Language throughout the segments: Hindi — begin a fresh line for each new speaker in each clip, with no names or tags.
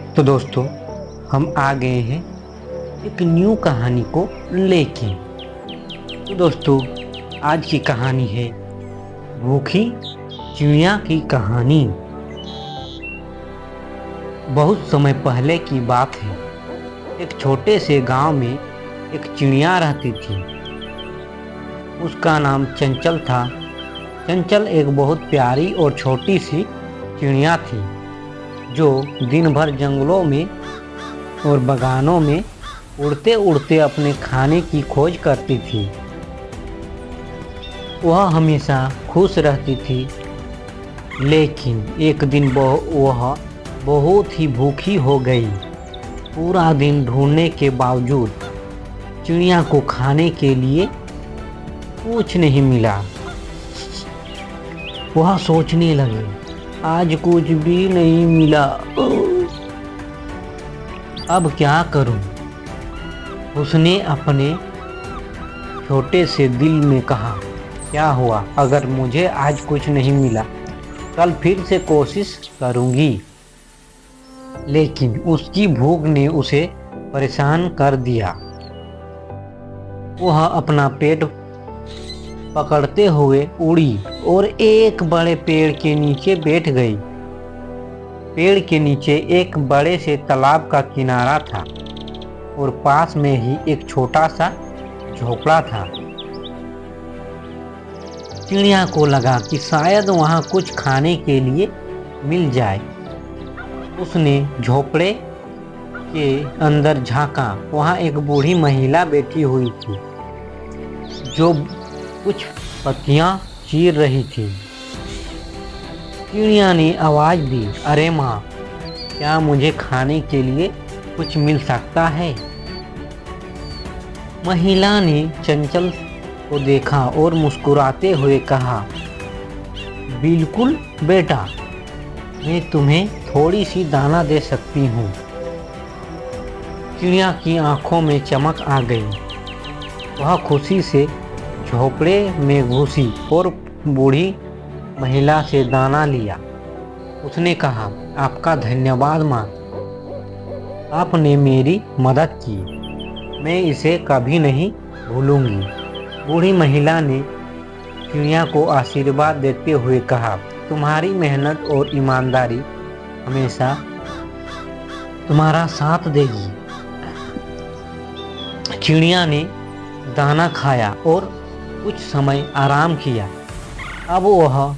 तो दोस्तों, हम आ गए हैं एक न्यू कहानी को लेके। तो दोस्तों, आज की कहानी है भूखी चिड़िया की कहानी। बहुत समय पहले की बात है। एक छोटे से गांव में एक चिड़िया रहती थी। उसका नाम चंचल था। चंचल एक बहुत प्यारी और छोटी सी चिड़िया थी जो दिन भर जंगलों में और बागानों में उड़ते उड़ते अपने खाने की खोज करती थी। वह हमेशा खुश रहती थी, लेकिन एक दिन वह बहुत ही भूखी हो गई। पूरा दिन ढूंढने के बावजूद चिड़िया को खाने के लिए कुछ नहीं मिला। वह सोचने लगी, आज कुछ भी नहीं मिला, अब क्या करूं? उसने अपने छोटे से दिल में कहा, क्या हुआ अगर मुझे आज कुछ नहीं मिला? कल फिर से कोशिश करूंगी। लेकिन उसकी भूख ने उसे परेशान कर दिया। वह अपना पेट पकड़ते हुए उड़ी और एक बड़े पेड़ के नीचे बैठ गई। पेड़ के नीचे एक बड़े से तालाब का किनारा था और पास में ही एक छोटा सा झोपड़ा था। चिड़िया को लगा कि शायद वहां कुछ खाने के लिए मिल जाए। उसने झोपड़े के अंदर झांका। वहां एक बूढ़ी महिला बैठी हुई थी जो कुछ पत्तियां चीर रही थी। चिड़िया ने आवाज दी, अरे माँ, क्या मुझे खाने के लिए कुछ मिल सकता है? महिला ने चंचल को देखा और मुस्कुराते हुए कहा, बिल्कुल बेटा, मैं तुम्हें थोड़ी सी दाना दे सकती हूँ। चिड़िया की आंखों में चमक आ गई। वह खुशी से झोपड़े में घुसी और बूढ़ी महिला से दाना लिया। उसने कहा, आपका धन्यवाद माँ, आपने मेरी मदद की, मैं इसे कभी नहीं भूलूंगी। बूढ़ी महिला ने चिड़िया को आशीर्वाद देते हुए कहा, तुम्हारी मेहनत और ईमानदारी हमेशा तुम्हारा साथ देगी। चिड़िया ने दाना खाया और कुछ समय आराम किया। अब वह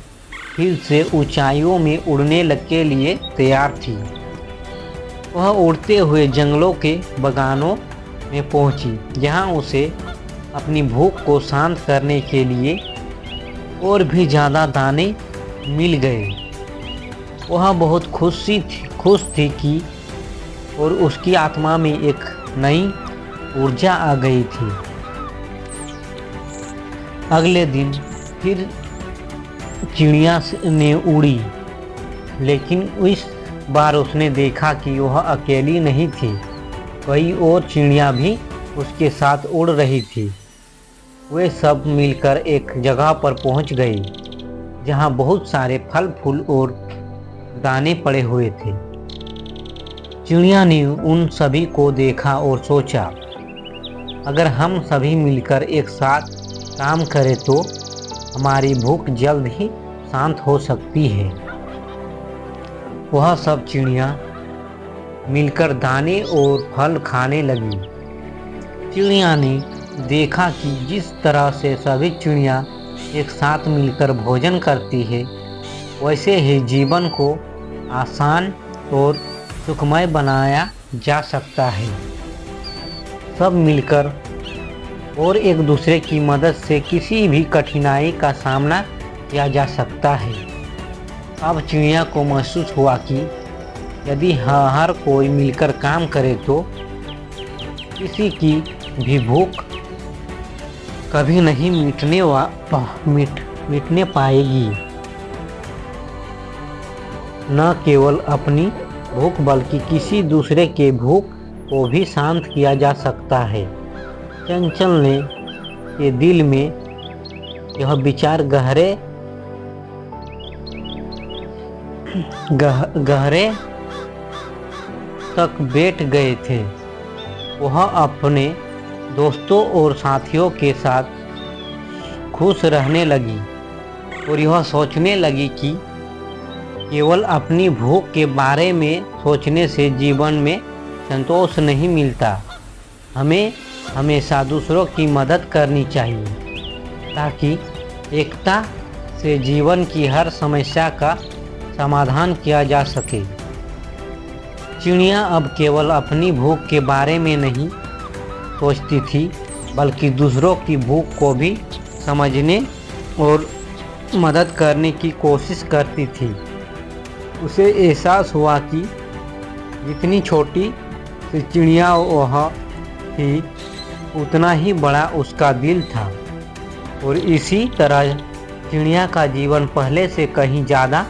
फिर से ऊंचाइयों में उड़ने के लिए तैयार थी। वह उड़ते हुए जंगलों के बागानों में पहुंची, जहां उसे अपनी भूख को शांत करने के लिए और भी ज़्यादा दाने मिल गए। वह बहुत खुश थी कि और उसकी आत्मा में एक नई ऊर्जा आ गई थी। अगले दिन फिर चिड़िया ने उड़ी, लेकिन इस बार उसने देखा कि वह अकेली नहीं थी। कई और चिड़िया भी उसके साथ उड़ रही थी। वे सब मिलकर एक जगह पर पहुंच गई, जहां बहुत सारे फल फूल और दाने पड़े हुए थे। चिड़िया ने उन सभी को देखा और सोचा, अगर हम सभी मिलकर एक साथ काम करें तो हमारी भूख जल्द ही शांत हो सकती है। वह सब चिड़िया मिलकर दाने और फल खाने लगी। चिड़िया ने देखा कि जिस तरह से सभी चिड़िया एक साथ मिलकर भोजन करती है, वैसे ही जीवन को आसान और सुखमय बनाया जा सकता है। सब मिलकर और एक दूसरे की मदद से किसी भी कठिनाई का सामना किया जा सकता है। अब चिड़िया को महसूस हुआ कि यदि हर कोई मिलकर काम करे तो किसी की भी भूख कभी नहीं मिटने पाएगी। न केवल अपनी भूख बल्कि किसी दूसरे के भूख को भी शांत किया जा सकता है। चंचल ने के दिल में यह विचार गहरे तक बैठ गए थे। वह अपने दोस्तों और साथियों के साथ खुश रहने लगी और यह सोचने लगी कि केवल अपनी भूख के बारे में सोचने से जीवन में संतोष नहीं मिलता। हमें हमेशा दूसरों की मदद करनी चाहिए ताकि एकता से जीवन की हर समस्या का समाधान किया जा सके। चिड़िया अब केवल अपनी भूख के बारे में नहीं सोचती थी, बल्कि दूसरों की भूख को भी समझने और मदद करने की कोशिश करती थी। उसे एहसास हुआ कि जितनी छोटी सी चिड़िया वह थी, उतना ही बड़ा उसका दिल था और इसी तरह चिड़िया का जीवन पहले से कहीं ज़्यादा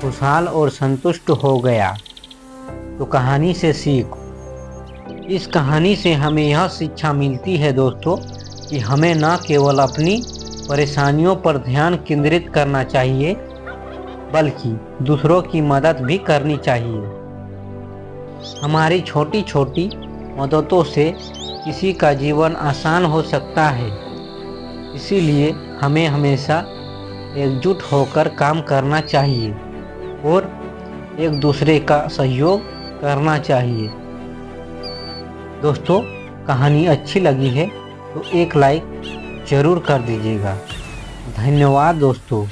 खुशहाल और संतुष्ट हो गया। तो कहानी से सीख। इस कहानी से हमें यह शिक्षा मिलती है दोस्तों कि हमें न केवल अपनी परेशानियों पर ध्यान केंद्रित करना चाहिए, बल्कि दूसरों की मदद भी करनी चाहिए। हमारी छोटी छोटी मददों से किसी का जीवन आसान हो सकता है। इसीलिए हमें हमेशा एकजुट होकर काम करना चाहिए और एक दूसरे का सहयोग करना चाहिए। दोस्तों, कहानी अच्छी लगी है तो एक लाइक ज़रूर कर दीजिएगा। धन्यवाद दोस्तों।